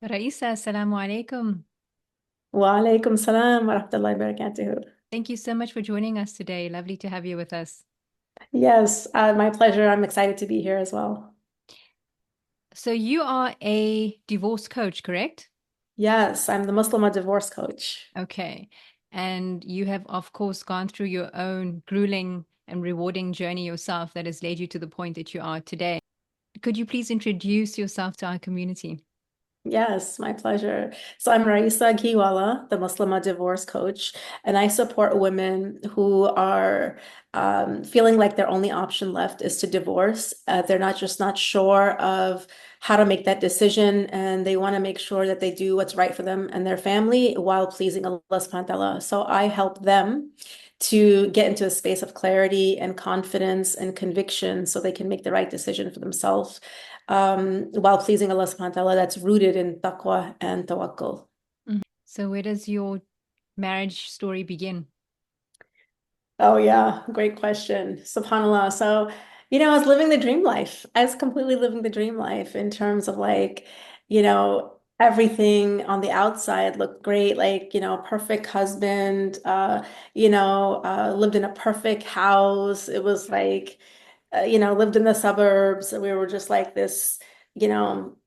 Rayesa, assalamu alaikum. Wa alaikum salam wa rahmatullahi wa barakatuh. Thank you so much for joining us today. Lovely to have you with us. Yes, my pleasure. I'm excited to be here as well. So, you are a divorce coach, correct? Yes, I'm the Muslim divorce coach. Okay. And you have, of course, gone through your own grueling and rewarding journey yourself that has led you to the point that you are today. Could you please introduce yourself to our community? Yes, my pleasure. So I'm Risa Gheewala, the Muslim divorce coach, and I support women who are feeling like their only option left is to divorce. They're not sure of how to make that decision, and they want to make sure that they do what's right for them and their family while pleasing Allah subhanahu wa ta'ala. So I help them to get into a space of clarity and confidence and conviction so they can make the right decision for themselves while pleasing Allah subhanahu wa ta'ala that's rooted in taqwa and tawakkul. Mhm. So, where does your marriage story begin? Oh yeah, great question. SubhanAllah. So, I was living the dream life. I was completely living the dream life in terms of everything on the outside looked great, like, perfect husband, lived in a perfect house. It was like, lived in the suburbs. We were just like this, you know,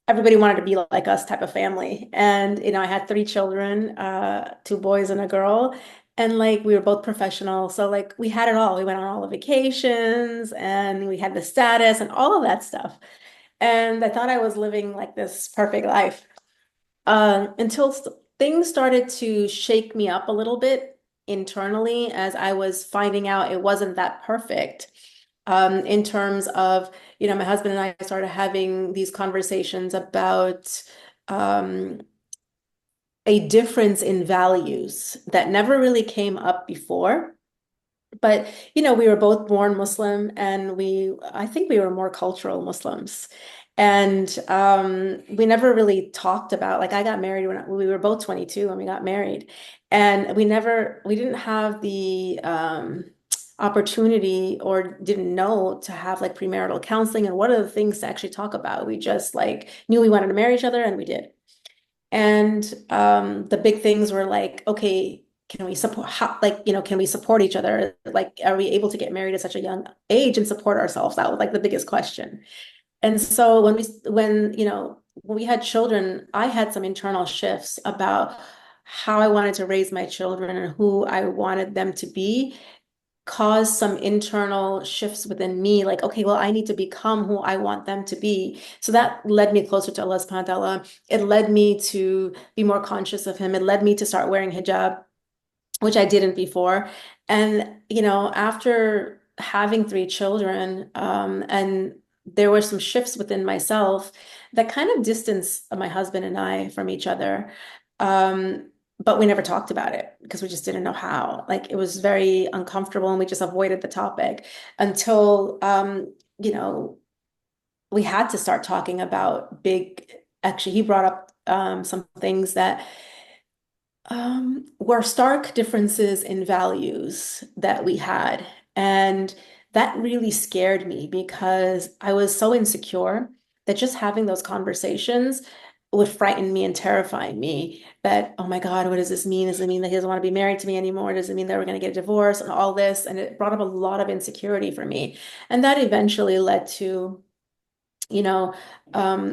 everybody wanted to be like us type of family. And, I had three children, two boys and a girl. And like we were both professional. So like we had it all. We went on all the vacations and we had the status and all of that stuff. And I thought I was living like this perfect life until things started to shake me up a little bit internally as I was finding out it wasn't that perfect. In terms of, my husband and I started having these conversations about um, a difference in values that never really came up before. But, we were both born Muslim and I think we were more cultural Muslims. And we never really talked about, like I got married when we were both 22 when we got married. And we didn't have the opportunity or didn't know to have like premarital counseling and what are the things to actually talk about. We just like knew we wanted to marry each other and we did. And the big things were like, okay, can we support can we support each other? Like, are we able to get married at such a young age and support ourselves? That was like the biggest question. And so when we had children, I had some internal shifts about how I wanted to raise my children and who I wanted them to be cause some internal shifts within me, like, okay, well, I need to become who I want them to be. So that led me closer to Allah subhanahu wa ta'ala. It led me to be more conscious of him. It led me to start wearing hijab, which I didn't before. And, after having three children, and there were some shifts within myself that kind of distanced my husband and I from each other. But we never talked about it because we just didn't know how. Like it was very uncomfortable and we just avoided the topic until, we had to start talking about actually, he brought up some things that were stark differences in values that we had. And that really scared me because I was so insecure that just having those conversations would frighten me and terrify me that, oh my God, what does this mean? Does it mean that he doesn't want to be married to me anymore? Does it mean that we're going to get a divorce and all this? And it brought up a lot of insecurity for me. And that eventually led to, you know,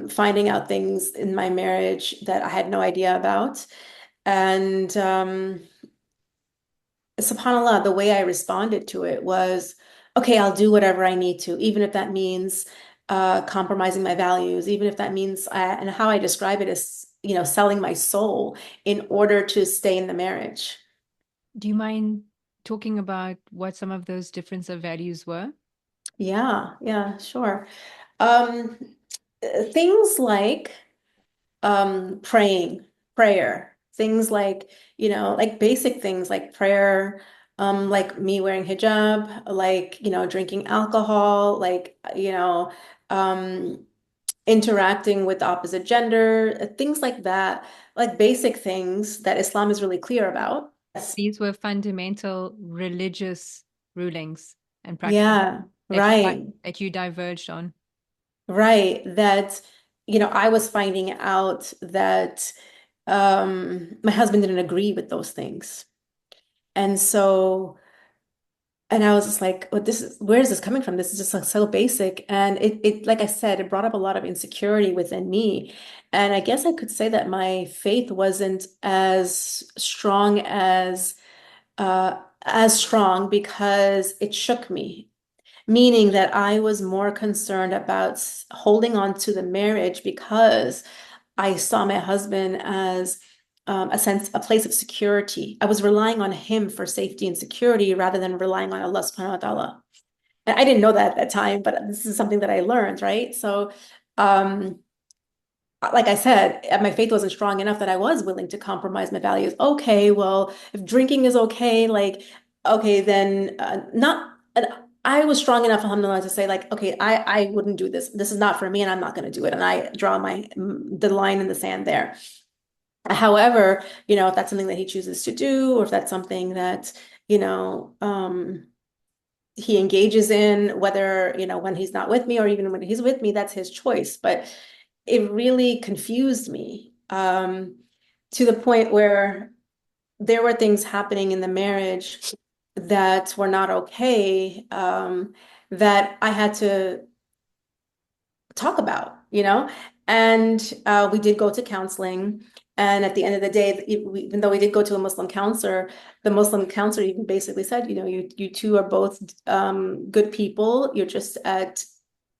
finding out things in my marriage that I had no idea about. And subhanAllah, the way I responded to it was, okay, I'll do whatever I need to, even if that means compromising my values, even if that means, and how I describe it is, selling my soul in order to stay in the marriage. Do you mind talking about what some of those difference of values were? Yeah, yeah, sure. Um, things like praying, prayer, things like, like basic things like prayer, like me wearing hijab, like, drinking alcohol, like, um, interacting with the opposite gender, things like that, like basic things that Islam is really clear about. Yes. These were fundamental religious rulings and practices Yeah, that you right. that you diverged on. Right. That I was finding out that my husband didn't agree with those things. And so, and I was just like, well, where is this coming from? This is just like so basic. And like I said, it brought up a lot of insecurity within me. And I guess I could say that my faith wasn't as strong because it shook me, meaning that I was more concerned about holding on to the marriage because I saw my husband as a place of security. I was relying on him for safety and security rather than relying on Allah subhanahu wa ta'ala. And I didn't know that at that time, but this is something that I learned, right? So, um, like I said, my faith wasn't strong enough that I was willing to compromise my values. Okay, well, if drinking is okay, like, okay, then not. And I was strong enough, alhamdulillah, to say, like, okay, I wouldn't do this. This is not for me, and I'm not going to do it. And I draw the line in the sand there. However, if that's something that he chooses to do, or if that's something that, you know, he engages in, whether, when he's not with me or even when he's with me, that's his choice. But it really confused me to the point where there were things happening in the marriage that were not okay, that I had to talk about, And we did go to counseling. And at the end of the day, even though we did go to a Muslim counselor, the Muslim counselor even basically said, you two are both good people. You're just at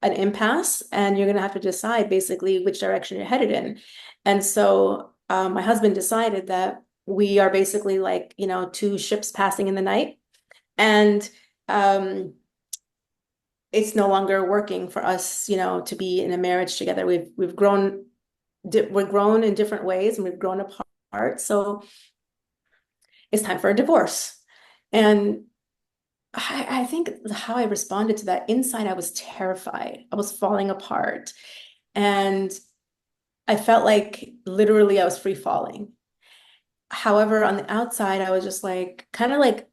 an impasse, and you're going to have to decide basically which direction you're headed in. And so my husband decided that we are basically like, two ships passing in the night. And um, it's no longer working for us, to be in a marriage together. We're grown in different ways and we've grown apart. So it's time for a divorce. And I think how I responded to that, inside, I was terrified. I was falling apart. And I felt like literally I was free falling. However, on the outside, I was just like kind of like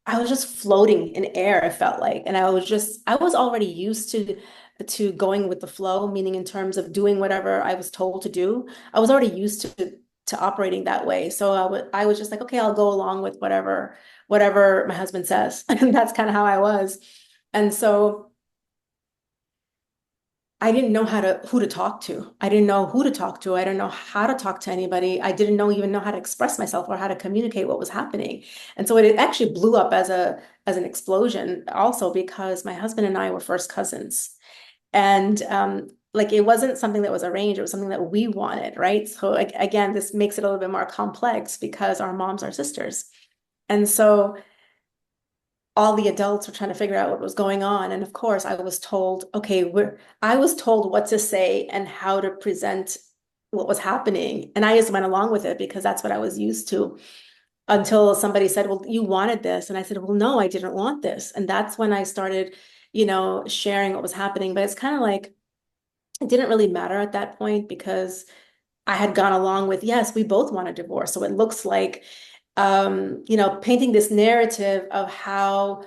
I was just floating in air, it felt like. And I was already used to going with the flow, meaning in terms of doing whatever I was told to do. I was already used to operating that way. So I was just like, okay, I'll go along with whatever my husband says. And that's kind of how I was. And so I didn't know who to talk to. I didn't know who to talk to. I didn't know how to talk to anybody. I didn't even know how to express myself or how to communicate what was happening. And so it actually blew up as an explosion also because my husband and I were first cousins. And like it wasn't something that was arranged, it was something that we wanted, right? So again, this makes it a little bit more complex because our moms are sisters. And so all the adults were trying to figure out what was going on. And of course, I was told, okay, I was told what to say and how to present what was happening. And I just went along with it because that's what I was used to until somebody said, well, you wanted this. And I said, well, no, I didn't want this. And that's when I started, sharing what was happening. But it's kind of like, it didn't really matter at that point because I had gone along with, yes, we both want a divorce. So it looks like, painting this narrative of how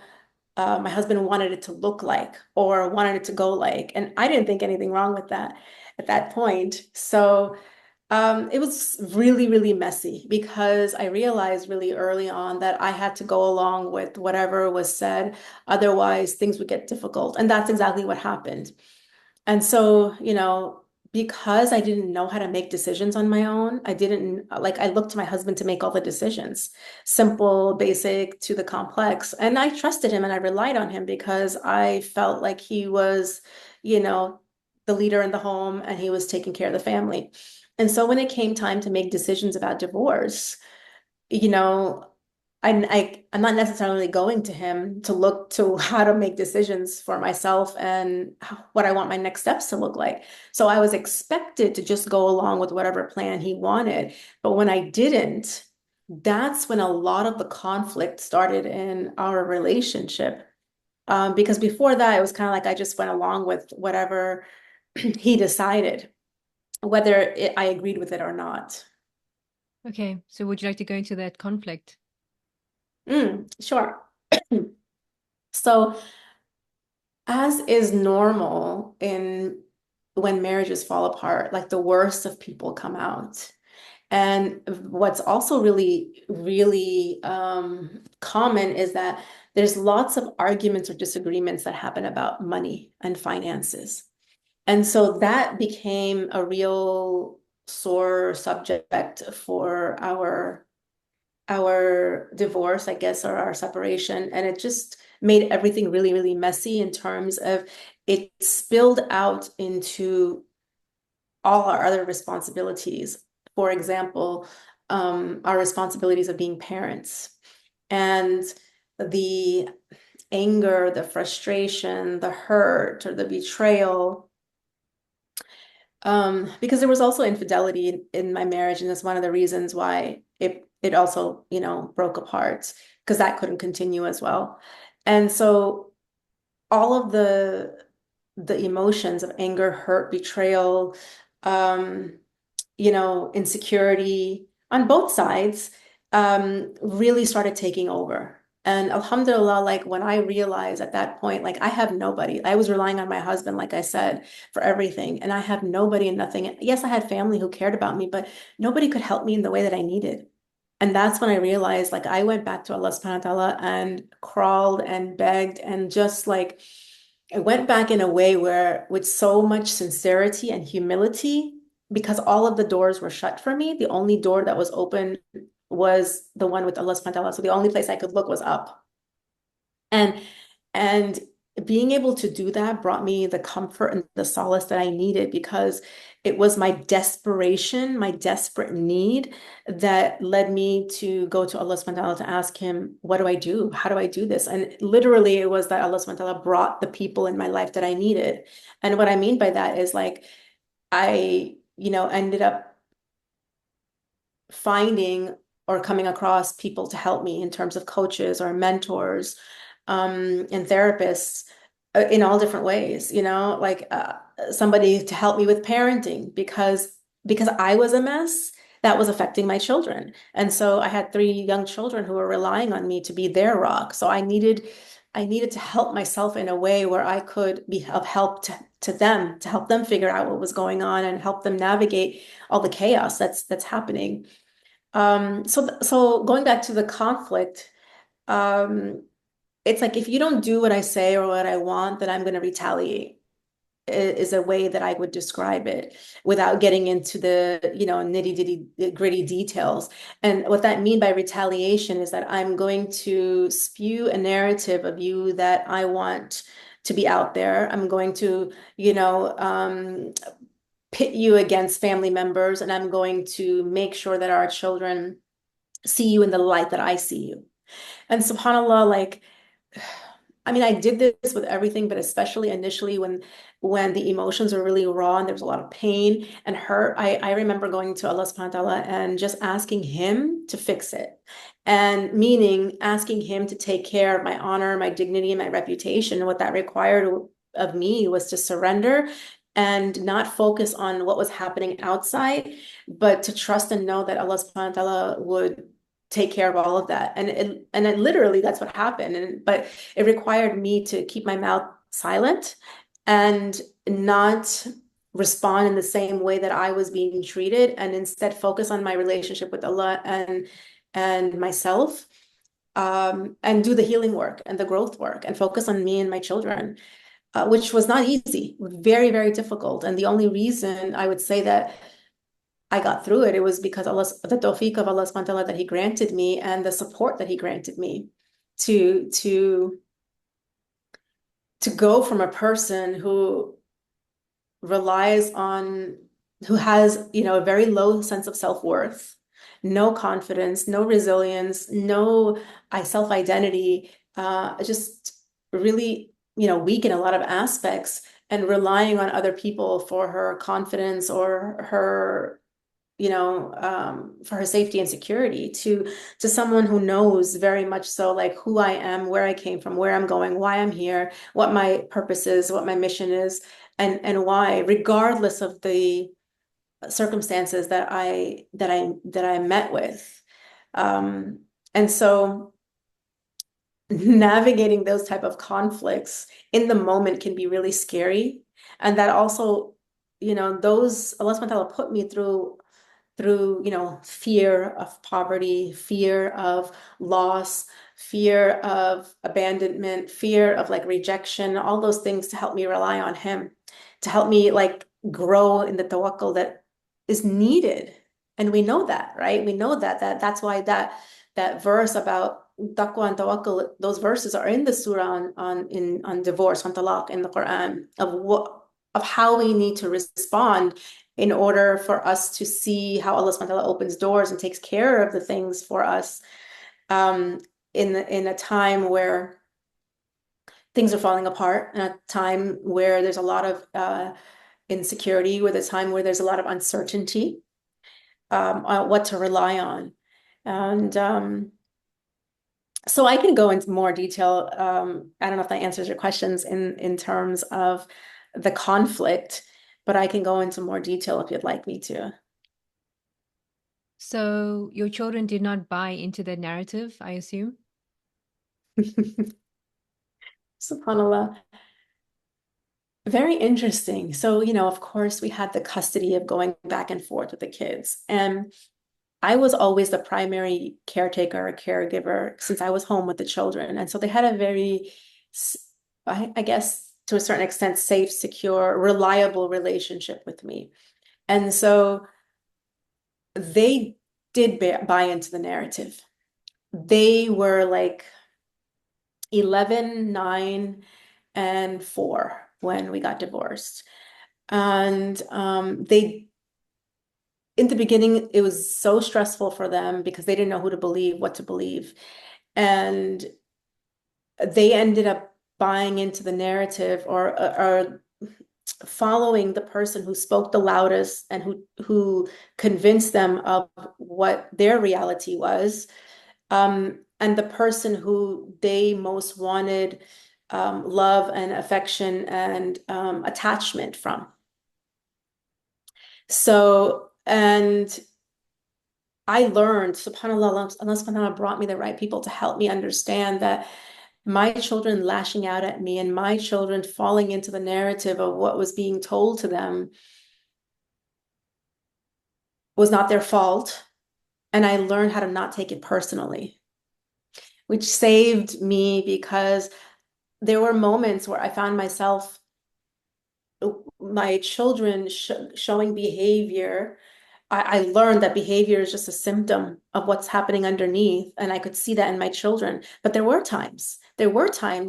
my husband wanted it to look like or wanted it to go like. And I didn't think anything wrong with that at that point. So it was really, really messy because I realized really early on that I had to go along with whatever was said. Otherwise, things would get difficult. And that's exactly what happened. And so, because I didn't know how to make decisions on my own, I didn't like, I looked to my husband to make all the decisions, simple, basic to the complex. And I trusted him and I relied on him because I felt like he was, you know, the leader in the home and he was taking care of the family. And so when it came time to make decisions about divorce, you know, I'm not necessarily going to him to look to how to make decisions for myself and what I want my next steps to look like. So I was expected to just go along with whatever plan he wanted. But when I didn't, that's when a lot of the conflict started in our relationship. Because before that, it was kind of like I just went along with whatever he decided, whether I agreed with it or not. Okay, so would you like to go into that conflict? Sure. So, as is normal in when marriages fall apart, like the worst of people come out. And what's also really, really common is that there's lots of arguments or disagreements that happen about money and finances. And so that became a real sore subject for our divorce, I guess, or our separation. And it just made everything really, really messy in terms of it spilled out into all our other responsibilities. For example, our responsibilities of being parents and the anger, the frustration, the hurt, or the betrayal. Because there was also infidelity in my marriage, and that's one of the reasons why it also, broke apart because that couldn't continue as well. And so all of the emotions of anger, hurt, betrayal, um, insecurity on both sides, really started taking over. And alhamdulillah, like when I realized at that point, like I have nobody, I was relying on my husband, like I said, for everything. And I have nobody and nothing. Yes, I had family who cared about me, but nobody could help me in the way that I needed. And that's when I realized, like, I went back to Allah subhanahu wa ta'ala and crawled and begged and just like, I went back in a way where, with so much sincerity and humility, because all of the doors were shut for me, the only door that was open was the one with Allah subhanahu wa ta'ala. So the only place I could look was up. And and being able to do that brought me the comfort and the solace that I needed because it was my desperation, my desperate need that led me to go to Allah subhanahu wa ta'ala to ask him, what do I do? How do I do this? And literally it was that Allah subhanahu wa ta'ala brought the people in my life that I needed. And what I mean by that is like I, ended up finding or coming across people to help me in terms of coaches or mentors, and therapists, in all different ways, like somebody to help me with parenting because I was a mess that was affecting my children. And so I had three young children who were relying on me to be their rock. So I needed to help myself in a way where I could be of help to them, to help them figure out what was going on and help them navigate all the chaos that's happening. So going back to the conflict, um, it's like if you don't do what I say or what I want, then I'm going to retaliate. Is a way that I would describe it without getting into the, nitty gritty details. And what that mean by retaliation is that I'm going to spew a narrative of you that I want to be out there. I'm going to, pit you against family members, and I'm going to make sure that our children see you in the light that I see you. And subhanAllah, like, I mean, I did this with everything, but especially initially when the emotions were really raw and there was a lot of pain and hurt. I remember going to Allah subhanahu wa ta'ala and just asking him to fix it. And meaning asking him to take care of my honor, my dignity, and my reputation. And what that required of me was to surrender and not focus on what was happening outside, but to trust and know that Allah subhanahu wa ta'ala would take care of all of that. And literally that's what happened. But it required me to keep my mouth silent and not respond in the same way that I was being treated, and instead focus on my relationship with Allah and myself, and do the healing work and the growth work and focus on me and my children, which was not easy, very, very difficult. And the only reason I would say that I got through it, it was because the tawfiq of Allah subhanahu wa ta'ala that He granted me and the support that He granted me to to to go from a person relies on who has, a very low sense of self-worth, no confidence, no resilience, no self-identity, just really, weak in a lot of aspects, and relying on other people for her confidence or her, for her safety and security, to someone who knows very much so like who I am, where I came from, where I'm going, why I'm here, what my purpose is, what my mission is, and why, regardless of the circumstances that I met with. Um, and so navigating those type of conflicts in the moment can be really scary. And that also those Allah subhanahu wa ta'ala put me through, fear of poverty, fear of loss, fear of abandonment, fear of like rejection, all those things to help me rely on him, to help me like grow in the tawakkul that is needed. And we know that, right? We know that's why that verse about taqwa and tawakkul, those verses are in the surah on divorce, on talaq in the Quran, of how we need to respond in order for us to see how Allah subhanahu wa ta'ala opens doors and takes care of the things for us, um, in a time where things are falling apart, in a time where there's a lot of insecurity, with a time where there's a lot of uncertainty, on what to rely on. And so I can go into more detail. I don't know if that answers your questions in terms of the conflict, but I can go into more detail if you'd like me to. So your children did not buy into the narrative, I assume? SubhanAllah. Very interesting. So, of course, we had the custody of going back and forth with the kids. And I was always the primary caretaker or caregiver since I was home with the children. And so they had a very, I guess, to a certain extent, safe, secure, reliable relationship with me. And so they did buy into the narrative. They were like 11, 9, and 4 when we got divorced. And they, in the beginning, it was so stressful for them because they didn't know who to believe, what to believe. And they ended up buying into the narrative, or following the person who spoke the loudest and who convinced them of what their reality was, and the person who they most wanted love and affection and attachment from. So, and I learned, subhanAllah, Allah subhanahu wa ta'ala brought me the right people to help me understand that my children lashing out at me and my children falling into the narrative of what was being told to them was not their fault. And I learned how to not take it personally, which saved me because there were moments where I found myself, my children showing behavior. I learned that behavior is just a symptom of what's happening underneath, and I could see that in my children. But there were times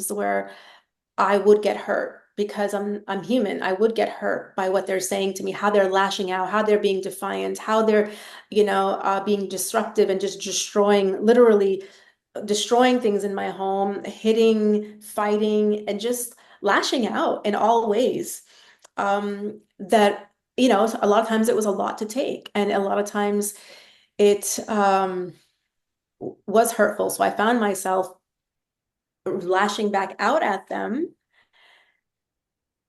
where I would get hurt because I'm human. I would get hurt by what they're saying to me, how they're lashing out, how they're being defiant, how they're, being disruptive and just literally destroying things in my home, hitting, fighting, and just lashing out in all ways. That, a lot of times it was a lot to take, and a lot of times it was hurtful. So I found myself lashing back out at them,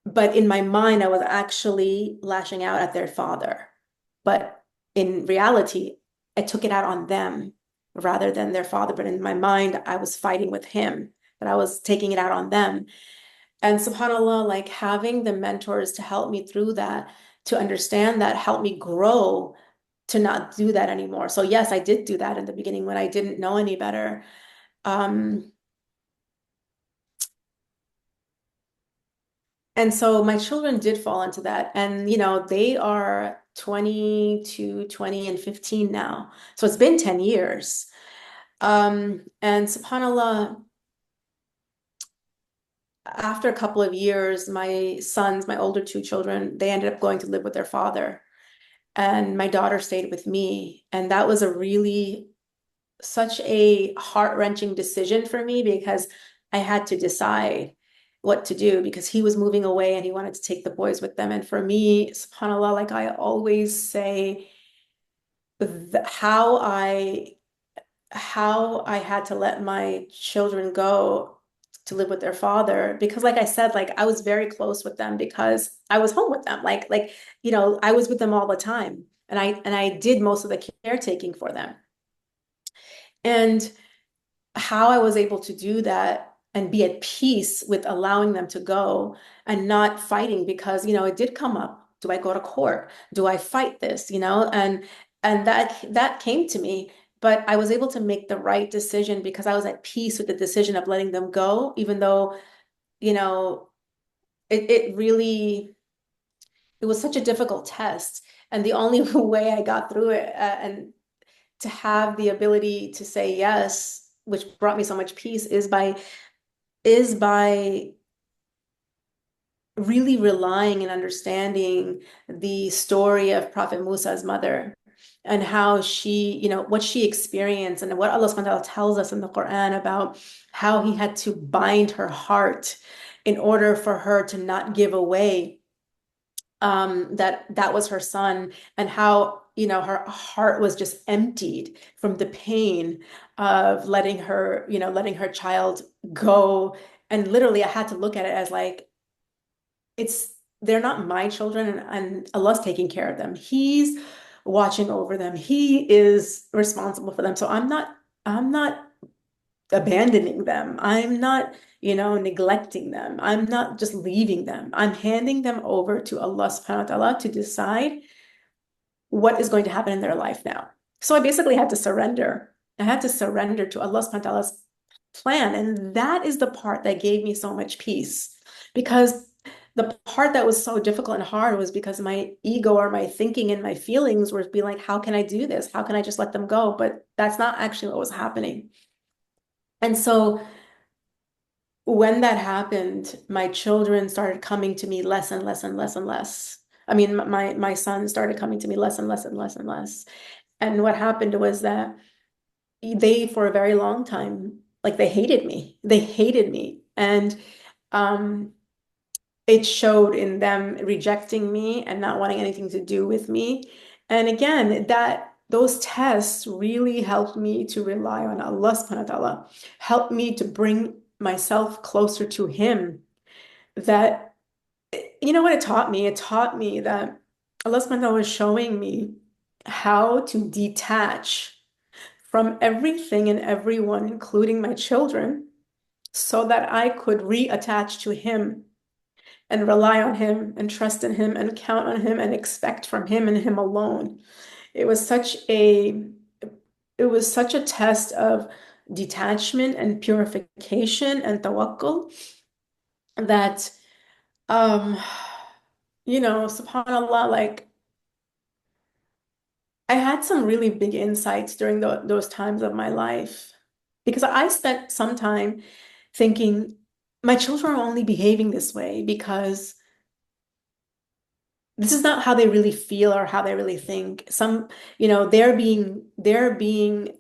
but in my mind, I was actually lashing out at their father. But in reality, I took it out on them rather than their father. But in my mind, I was fighting with him, but I was taking it out on them. And subhanAllah, like having the mentors to help me through that, to understand that, helped me grow to not do that anymore. So yes, I did do that in the beginning when I didn't know any better. Um, And so my children did fall into that. And, they are 22, 20, and 15 now. So it's been 10 years. And subhanAllah, after a couple of years, my sons, my older two children, they ended up going to live with their father. And my daughter stayed with me. And that was such a heart-wrenching decision for me because I had to decide what to do because he was moving away and he wanted to take the boys with them. And for me, subhanAllah, like I always say, how I had to let my children go to live with their father, because like I said, like I was very close with them because I was home with them. Like I was with them all the time. And I did most of the caretaking for them. And how I was able to do that and be at peace with allowing them to go and not fighting, because it did come up do I go to court? Do I fight this? And that came to me, but I was able to make the right decision because I was at peace with the decision of letting them go, even though, you know, it really it was such a difficult test. And the only way I got through it, and to have the ability to say yes, which brought me so much peace, is by really relying and understanding the story of Prophet Musa's mother and how she, what she experienced and what Allah subhanahu wa ta'ala tells us in the Quran about how he had to bind her heart in order for her to not give away that was her son, and how her heart was just emptied from the pain of letting her child go. And literally I had to look at it as like, they're not my children, and Allah's taking care of them. He's watching over them. He is responsible for them. So I'm not abandoning them. I'm not, neglecting them. I'm not just leaving them. I'm handing them over to Allah subhanahu wa ta'ala to decide what is going to happen in their life now. So I basically had to surrender. I had to surrender to Allah subhanahu wa ta'ala's plan. And that is the part that gave me so much peace. Because the part that was so difficult and hard was because my ego or my thinking and my feelings were be like, how can I do this? How can I just let them go? But that's not actually what was happening. And so when that happened, my children started coming to me less and less and less and less. I mean, my son started coming to me less and less and less and less. And what happened was that they, for a very long time, like they hated me. They hated me. And um, it showed in them rejecting me and not wanting anything to do with me. And again, that those tests really helped me to rely on Allah subhanahu wa ta'ala, helped me to bring myself closer to Him. That, you know what it taught me? It taught me that Allah subhanahu wa ta'ala was showing me how to detach from everything and everyone, including my children, so that I could reattach to Him and rely on Him and trust in Him and count on Him and expect from Him and Him alone. It was such a it was such a test of detachment and purification and tawakkul that um subhanallah, like I had some really big insights during those times of my life, because I spent some time thinking my children are only behaving this way because this is not how they really feel or how they really think. They're being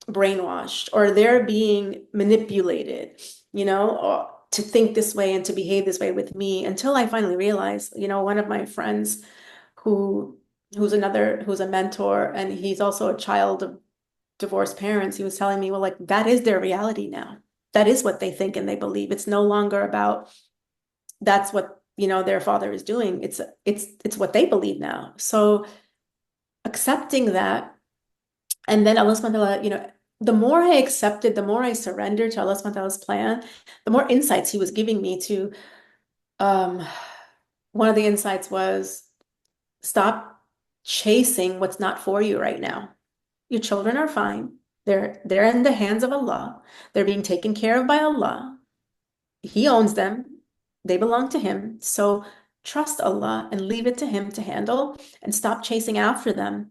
brainwashed, or they're being manipulated, or to think this way and to behave this way with me, until I finally realized, one of my friends who who's a mentor, and he's also a child of divorced parents, he was telling me, well, like that is their reality now. That is what they think and they believe. It's no longer about that's what their father is doing. It's what they believe now. So accepting that, and then Allah subhanahu wa ta'ala, the more I accepted, the more I surrendered to Allah subhanahu wa ta'ala's plan, the more insights He was giving me to um one of the insights was, stop chasing what's not for you right now. Your children are fine. They're in the hands of Allah. They're being taken care of by Allah. He owns them. They belong to Him. So trust Allah and leave it to Him to handle, and stop chasing after them,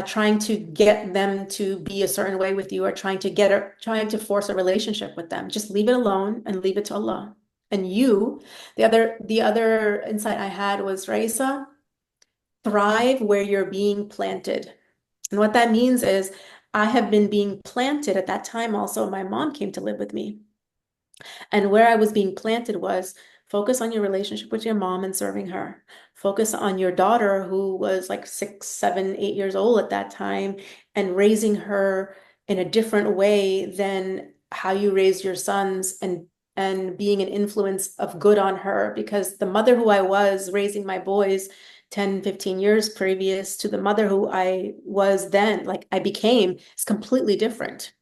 trying to get them to be a certain way with you, or trying to force a relationship with them. Just leave it alone and leave it to Allah. And the other insight I had was, Rayesa, thrive where you're being planted. And what that means is, I have been being planted at that time. Also, my mom came to live with me. And where I was being planted was, focus on your relationship with your mom and serving her. Focus on your daughter, who was like 6, 7, 8 years old at that time, and raising her in a different way than how you raised your sons, and being an influence of good on her. Because the mother who I was raising my boys 10, 15 years previous to the mother who I was then, like I became, is completely different.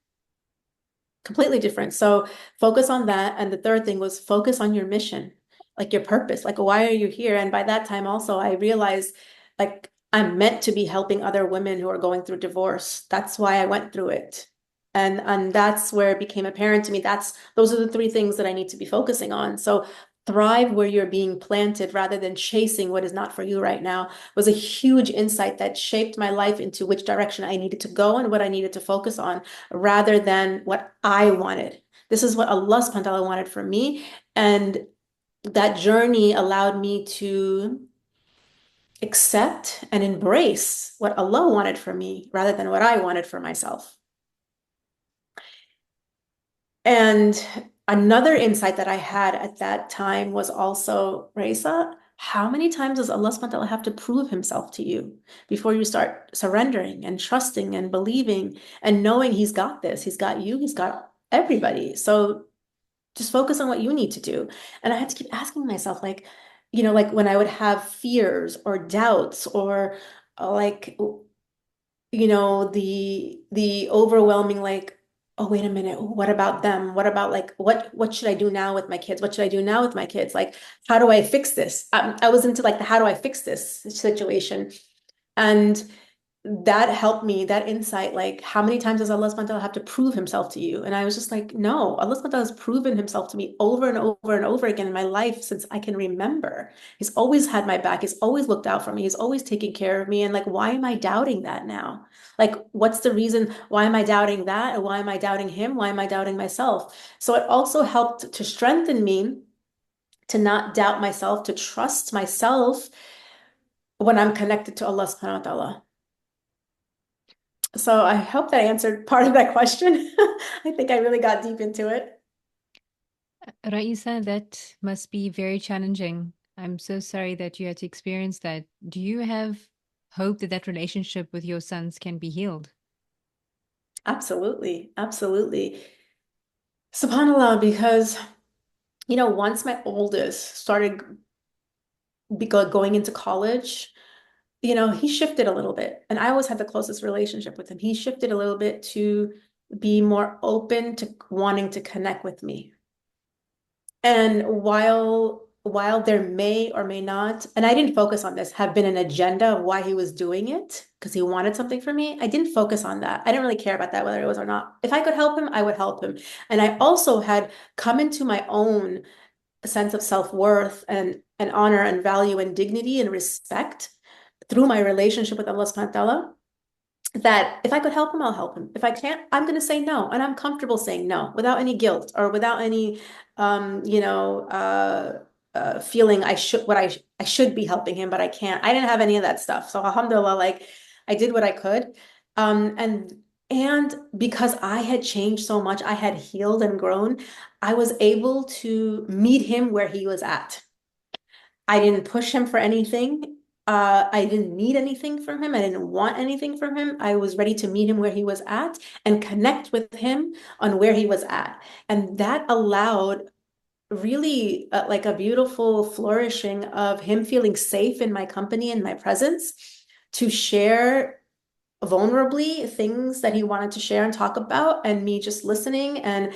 Completely different. So focus on that. And the third thing was, focus on your mission. like your purpose, like why are you here? And by that time also I realized like I'm meant to be helping other women who are going through divorce. That's why I went through it. And that's where it became apparent to me. Those are the three things that I need to be focusing on. So thrive where you're being planted rather than chasing what is not for you right now was a huge insight that shaped my life into which direction I needed to go and what I needed to focus on rather than what I wanted. This is what Allah subhanahu wa ta'ala wanted for me. And that journey allowed me to accept and embrace what Allah wanted for me rather than what I wanted for myself. And another insight that I had at that time was also, Rayesa, how many times does Allah subhanahu wa ta'ala have to prove himself to you before you start surrendering and trusting and believing and knowing he's got this, he's got you, he's got everybody. So just focus on what you need to do. And I had to keep asking myself, like, like when I would have fears or doubts or like, the overwhelming, like, oh, wait a minute, what about them? What about like, what should I do now with my kids? What should I do now with my kids? Like, how do I fix this? I was into like the how do I fix this situation. And that helped me, that insight, like how many times does Allah subhanahu wa ta'ala have to prove himself to you? And I was just like, no, Allah subhanahu wa ta'ala has proven himself to me over and over and over again in my life since I can remember. He's always had my back. He's always looked out for me. He's always taken care of me. And like, why am I doubting that now? Like, what's the reason? Why am I doubting that? And why am I doubting him? Why am I doubting myself? So it also helped to strengthen me to not doubt myself, to trust myself when I'm connected to Allah subhanahu wa ta'ala. So I hope that answered part of that question. I think I really got deep into it. Raisa, that must be very challenging. I'm so sorry that you had to experience that. Do you have hope that that relationship with your sons can be healed? Absolutely. Absolutely. SubhanAllah, because, once my oldest started going into college, he shifted a little bit. And I always had the closest relationship with him. He shifted a little bit to be more open to wanting to connect with me. And while there may or may not, and I didn't focus on this, have been an agenda of why he was doing it because he wanted something from me, I didn't focus on that. I didn't really care about that, whether it was or not. If I could help him, I would help him. And I also had come into my own sense of self-worth and honor and value and dignity and respect through my relationship with Allah subhanahu wa ta'ala that if I could help him, I'll help him. If I can't, I'm going to say no. And I'm comfortable saying no without any guilt or without any, feeling I should be helping him, but I can't. I didn't have any of that stuff. So alhamdulillah, like I did what I could. And because I had changed so much, I had healed and grown, I was able to meet him where he was at. I didn't push him for anything. I didn't need anything from him. I didn't want anything from him. I was ready to meet him where he was at and connect with him on where he was at. And that allowed really like a beautiful flourishing of him feeling safe in my company and my presence to share vulnerably things that he wanted to share and talk about, and me just listening and,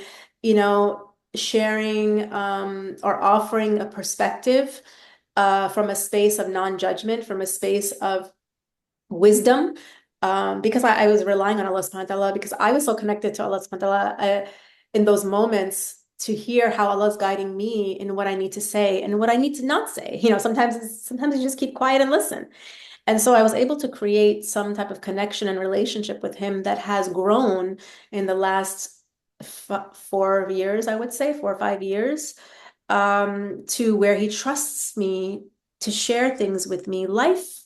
sharing or offering a perspective from a space of non-judgment, from a space of wisdom, because I was relying on Allah subhanahu wa ta'ala, because I was so connected to Allah subhanahu wa ta'ala in those moments to hear how Allah's guiding me in what I need to say and what I need to not say. Sometimes you just keep quiet and listen. And so I was able to create some type of connection and relationship with him that has grown in the last 4 years, I would say, 4 or 5 years, to where he trusts me to share things with me, life,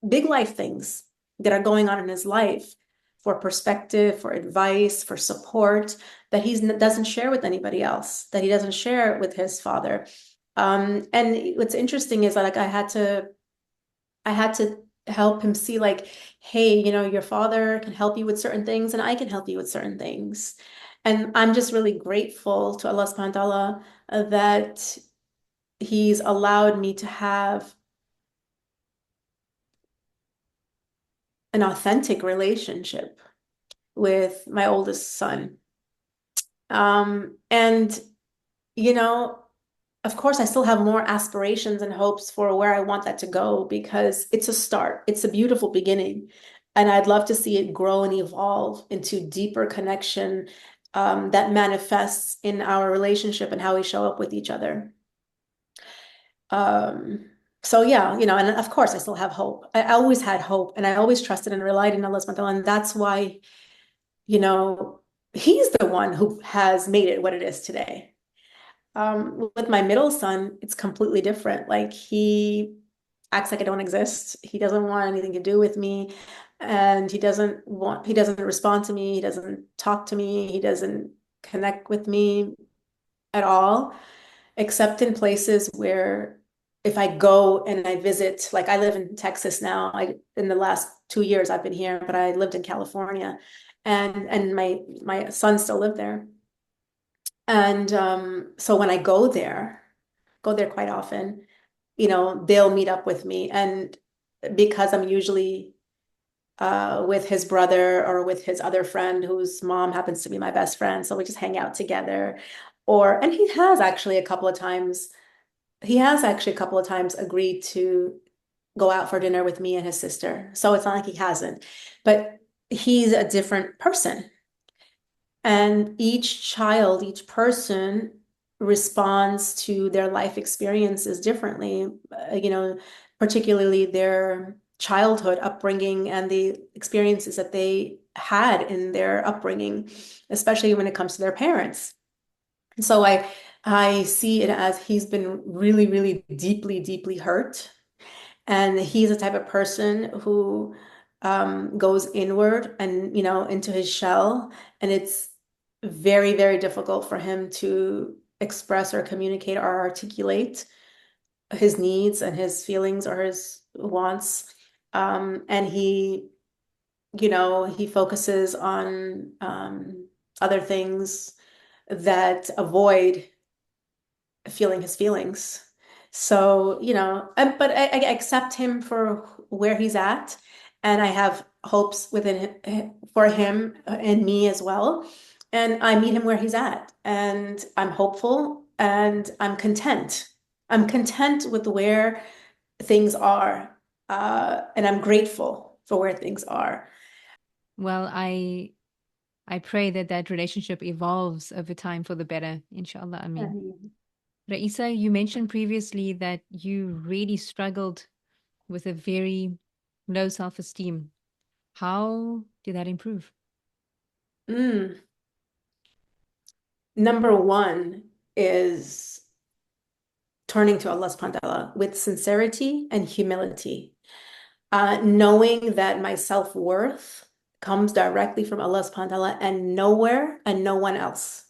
big life things that are going on in his life for perspective, for advice, for support that he doesn't share with anybody else, that he doesn't share with his father. And what's interesting is that like I had to help him see like, hey, your father can help you with certain things and I can help you with certain things. And I'm just really grateful to Allah subhanahu wa ta'ala that he's allowed me to have an authentic relationship with my oldest son. And, you know, of course, I still have more aspirations and hopes for where I want that to go because it's a start. It's a beautiful beginning. And I'd love to see it grow and evolve into deeper connection that manifests in our relationship and how we show up with each other. Um, so yeah, and of course I still have hope. I always had hope and I always trusted and relied in Allah subhanahu wa ta'ala. And that's why, you know, he's the one who has made it what it is today. With my middle son, it's completely different. Like he acts like I don't exist. He doesn't want anything to do with me. And he doesn't respond to me. He doesn't talk to me. He doesn't connect with me at all, except in places where if I go and I visit, like I live in Texas now. In the last 2 years I've been here, but I lived in California and my son still lived there. And so when I go there quite often, they'll meet up with me. And because I'm usually with his brother or with his other friend whose mom happens to be my best friend, so we just hang out together. And he has actually a couple of times agreed to go out for dinner with me and his sister. So it's not like he hasn't, but he's a different person. And each person responds to their life experiences differently, particularly their childhood upbringing and the experiences that they had in their upbringing, especially when it comes to their parents. And so I see it as he's been really, really deeply, deeply hurt. And he's the type of person who goes inward and, into his shell. And it's very, very difficult for him to express or communicate or articulate his needs and his feelings or his wants. And he focuses on other things that avoid feeling his feelings. So, but I accept him for where he's at, and I have hopes for him and me as well. And I meet him where he's at, and I'm hopeful and I'm content. I'm content with where things are, and I'm grateful for where things are. Well, I pray that that relationship evolves over time for the better, inshallah. I mean, Mhm. Raisa, you mentioned previously that you really struggled with a very low self-esteem. How did that improve? Mm. Number one is turning to Allah subhanahu wa ta'ala with sincerity and humility, knowing that my self-worth comes directly from Allah subhanahu wa ta'ala and nowhere and no one else.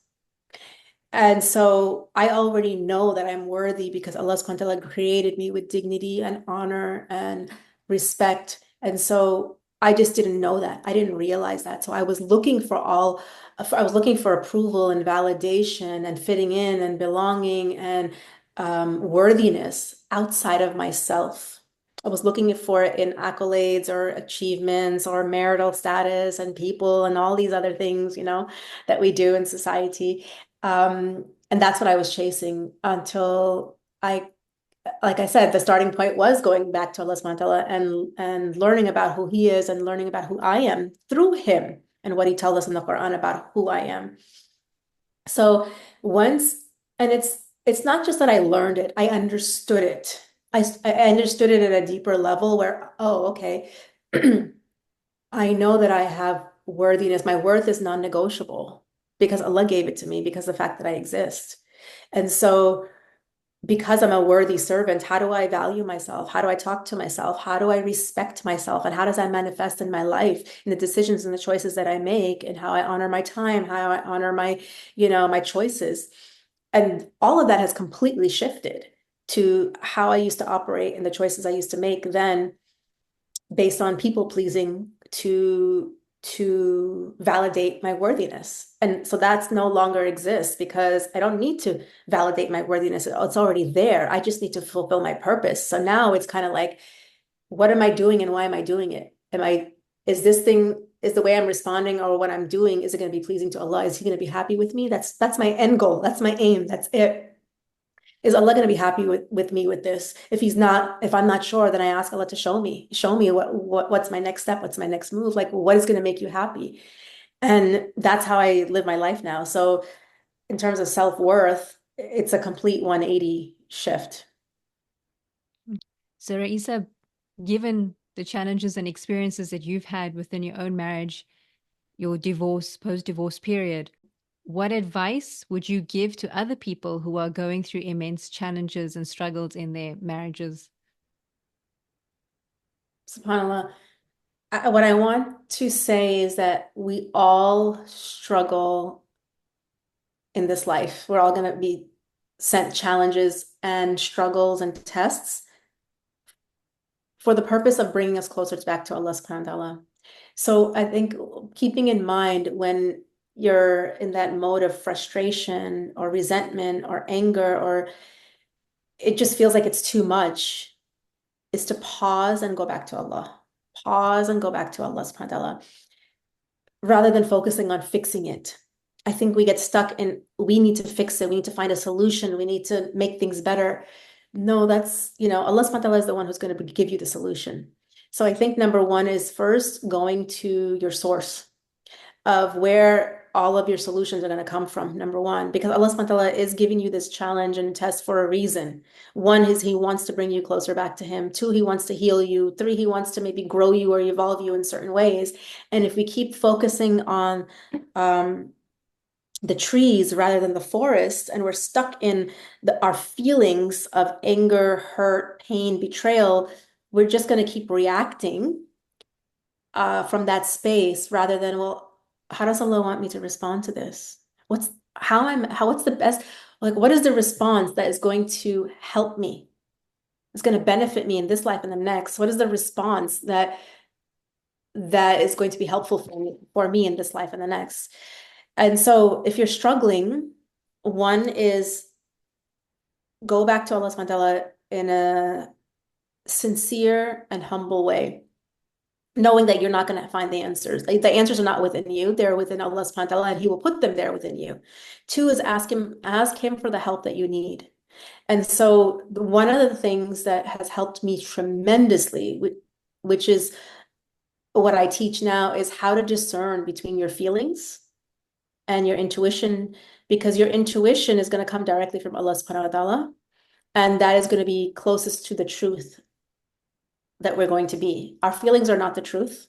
And so I already know that I'm worthy because Allah subhanahu wa ta'ala created me with dignity and honor and respect. And so I just didn't know that. I didn't realize that. So I was looking for approval and validation and fitting in and belonging and worthiness outside of myself. I was looking for it in accolades or achievements or marital status and people and all these other things, that we do in society. And that's what I was chasing until like I said, the starting point was going back to Allah subhanahu wa ta'ala and learning about who He is and learning about who I am through Him and what He tells us in the Quran about who I am. So once, and it's not just that I learned it, I understood it. I understood it at a deeper level where, oh, okay, I know that I have worthiness. My worth is non-negotiable because Allah gave it to me because of the fact that I exist. And so because I'm a worthy servant, how do I value myself? How do I talk to myself? How do I respect myself? And how does that manifest in my life, in the decisions and the choices that I make, and how I honor my time, how I honor my choices? And all of that has completely shifted to how I used to operate and the choices I used to make then based on people pleasing to validate my worthiness. And so that's no longer exists because I don't need to validate my worthiness. It's already there. I just need to fulfill my purpose. So now it's kind of like, what am I doing and why am I doing it? Is the way I'm responding or what I'm doing, is it going to be pleasing to Allah? Is He going to be happy with me? That's my end goal. That's my aim. That's it. Is Allah going to be happy with me with this? If he's not, if I'm not sure, then I ask Allah to show me what's my next step, what's my next move, like what is going to make you happy? And that's how I live my life now. So in terms of self-worth, it's a complete 180 shift. So, Raisa, given the challenges and experiences that you've had within your own marriage, your divorce, post-divorce period, what advice would you give to other people who are going through immense challenges and struggles in their marriages? SubhanAllah. What I want to say is that we all struggle in this life. We're all going to be sent challenges and struggles and tests for the purpose of bringing us closer back to Allah subhanahu wa ta'ala. So I think keeping in mind when you're in that mode of frustration or resentment or anger, or it just feels like it's too much, is to pause and go back to Allah. Pause and go back to Allah subhanahu wa ta'ala rather than focusing on fixing it. I think we get stuck in we need to fix it. We need to find a solution. We need to make things better. No, that's, Allah subhanahu wa ta'ala is the one who's going to give you the solution. So I think number one is first going to your source of where all of your solutions are going to come from, number one, because Allah subhanahu wa ta'ala is giving you this challenge and test for a reason. One is He wants to bring you closer back to Him. Two, He wants to heal you. Three, He wants to maybe grow you or evolve you in certain ways. And if we keep focusing on the trees rather than the forest, and we're stuck in our feelings of anger, hurt, pain, betrayal, we're just going to keep reacting from that space rather than, well, how does Allah want me to respond to this? What's the best, like, what is the response that is going to help me? It's going to benefit me in this life and the next. What is the response that is going to be helpful for me in this life and the next? And so if you're struggling, one is go back to Allah subhanahu wa ta'ala in a sincere and humble way, knowing that you're not going to find the answers. Like, the answers are not within you, they're within Allah subhanahu wa ta'ala, and He will put them there within you. Two is ask Him for the help that you need. And so one of the things that has helped me tremendously, which is what I teach now, is how to discern between your feelings and your intuition, because your intuition is going to come directly from Allah subhanahu wa ta'ala, and that is going to be closest to the truth that we're going to be. Our feelings are not the truth.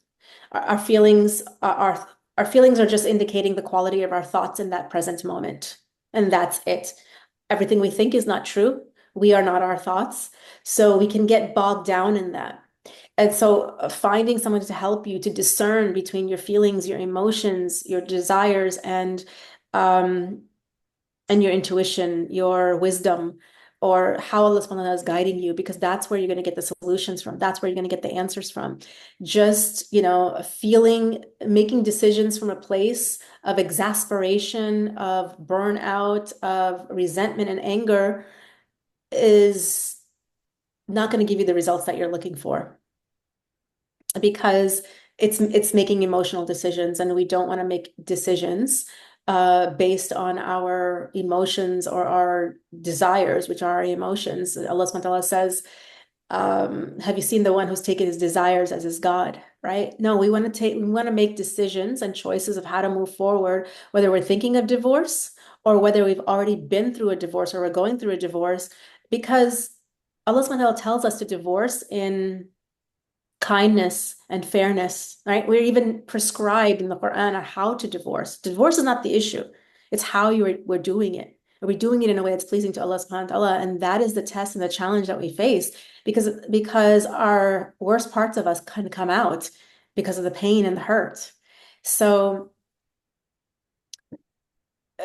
Our feelings our feelings are just indicating the quality of our thoughts in that present moment. And that's it. Everything we think is not true. We are not our thoughts. So we can get bogged down in that. And so finding someone to help you to discern between your feelings, your emotions, your desires, and your intuition, your wisdom, or how Allah subhanahu wa ta'ala is guiding you, because that's where you're going to get the solutions from. That's where you're going to get the answers from. Just, making decisions from a place of exasperation, of burnout, of resentment and anger is not going to give you the results that you're looking for, because it's making emotional decisions, and we don't want to make decisions based on our emotions or our desires, which are our emotions. Allah subhanahu wa ta'ala says, have you seen the one who's taken his desires as his God, right? No, we want to make decisions and choices of how to move forward, whether we're thinking of divorce or whether we've already been through a divorce or we're going through a divorce, because Allah subhanahu wa ta'ala tells us to divorce in kindness and fairness, right? We're even prescribed in the Quran on how to divorce. Divorce is not the issue. It's how we're doing it. Are we doing it in a way that's pleasing to Allah subhanahu wa ta'ala? And that is the test and the challenge that we face, because our worst parts of us can come out because of the pain and the hurt. So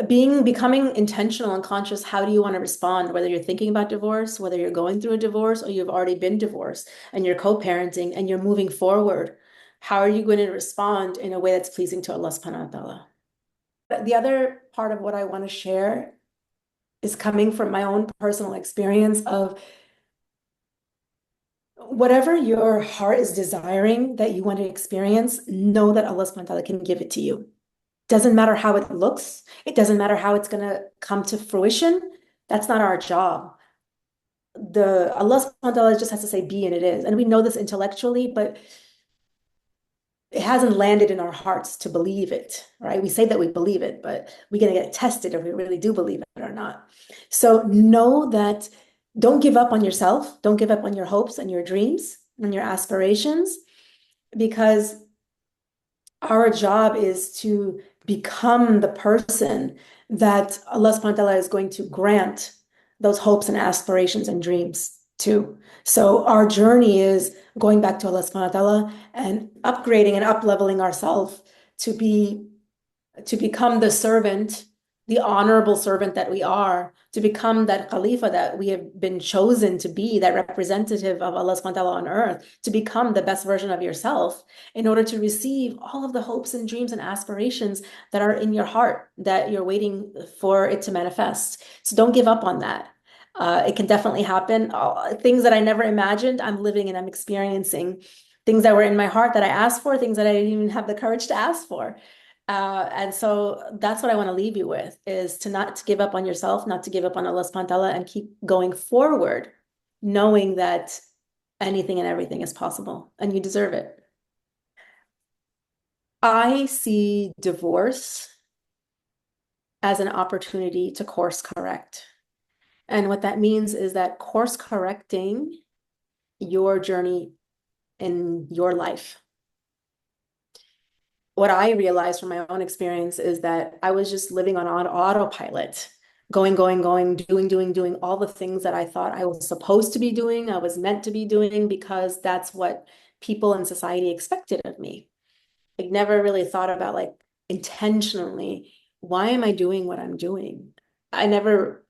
becoming intentional and conscious, how do you want to respond, whether you're thinking about divorce, whether you're going through a divorce, or you've already been divorced and you're co-parenting and you're moving forward. How are you going to respond in a way that's pleasing to Allah subhanahu wa ta'ala? The other part of what I want to share is coming from my own personal experience of whatever your heart is desiring that you want to experience, know that Allah subhanahu wa ta'ala can give it to you. Doesn't matter how it looks. It doesn't matter how it's going to come to fruition. That's not our job. the Allah subhanahu wa ta'ala just has to say be and it is. And we know this intellectually, but it hasn't landed in our hearts to believe it, right? We say that we believe it, but we're going to get tested if we really do believe it or not. So know that don't give up on yourself. Don't give up on your hopes and your dreams and your aspirations, because our job is to become the person that Allah subhanahu wa ta'ala is going to grant those hopes and aspirations and dreams to. So our journey is going back to Allah subhanahu wa ta'ala and upgrading and up leveling ourselves to be to become the servant, the honorable servant that we are, to become that Khalifa that we have been chosen to be, that representative of Allah subhanahu wa ta'ala on earth, to become the best version of yourself in order to receive all of the hopes and dreams and aspirations that are in your heart, that you're waiting for it to manifest. So don't give up on that. It can definitely happen. Things that I never imagined, I'm living and I'm experiencing. Things that were in my heart that I asked for, things that I didn't even have the courage to ask for. And so that's what I want to leave you with, is to not to give up on yourself, not to give up on Allah subhanahu wa ta'ala, and keep going forward, knowing that anything and everything is possible and you deserve it. I see divorce as an opportunity to course correct. And what that means is that course correcting your journey in your life. What I realized from my own experience is that I was just living on autopilot, going, doing all the things that I thought I was supposed to be doing, I was meant to be doing, because that's what people in society expected of me. I never really thought about, like, intentionally, why am I doing what I'm doing? I never,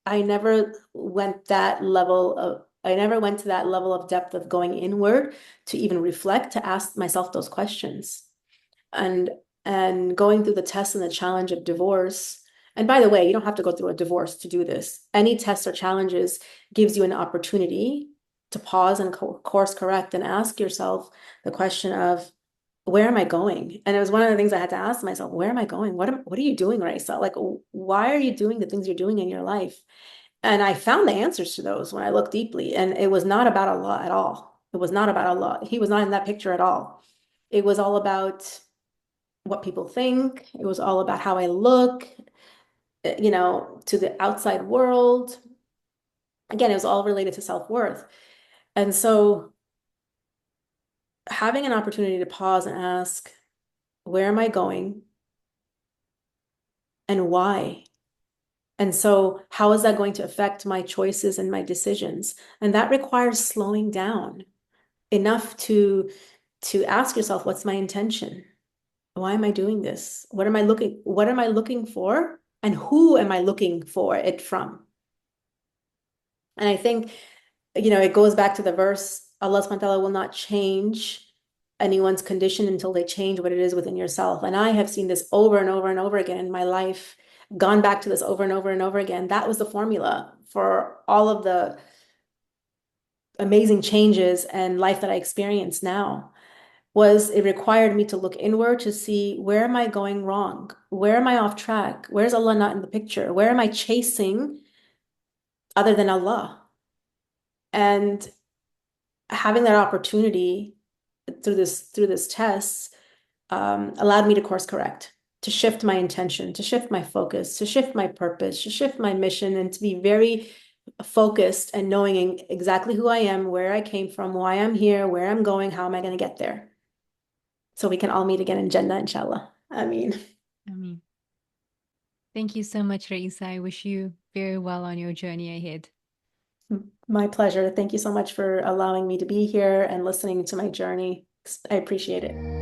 I never went that level of, I never went to that level of depth of going inward to even reflect, to ask myself those questions. and and going through the test and the challenge of divorce. And by the way, you don't have to go through a divorce to do this. Any tests or challenges gives you an opportunity to pause and course correct and ask yourself the question of, where am I going? And it was one of the things I had to ask myself, where am I going? What are you doing, Risa? Like, why are you doing the things you're doing in your life? And I found the answers to those when I looked deeply. And it was not about Allah at all. It was not about Allah. He was not in that picture at all. It was all about what people think. It was all about how I look, to the outside world. Again, it was all related to self-worth. And so having an opportunity to pause and ask, where am I going and why? And so how is that going to affect my choices and my decisions? And that requires slowing down enough to ask yourself, what's my intention? Why am I doing this? What am I looking for? And who am I looking for it from? And I think, it goes back to the verse, Allah subhanahu wa ta'ala will not change anyone's condition until they change what it is within yourself. And I have seen this over and over and over again in my life, gone back to this over and over and over again. That was the formula for all of the amazing changes and life that I experience now. Was it required me to look inward to see, where am I going wrong? Where am I off track? Where's Allah not in the picture? Where am I chasing other than Allah? And having that opportunity through this test allowed me to course correct, to shift my intention, to shift my focus, to shift my purpose, to shift my mission, and to be very focused and knowing exactly who I am, where I came from, why I'm here, where I'm going, how am I going to get there? So we can all meet again in Jannah, inshallah. I mean, I mean, thank you so much, Raisa. I wish you very well on your journey ahead. my pleasure. Thank you so much for allowing me to be here and listening to my journey. I appreciate it.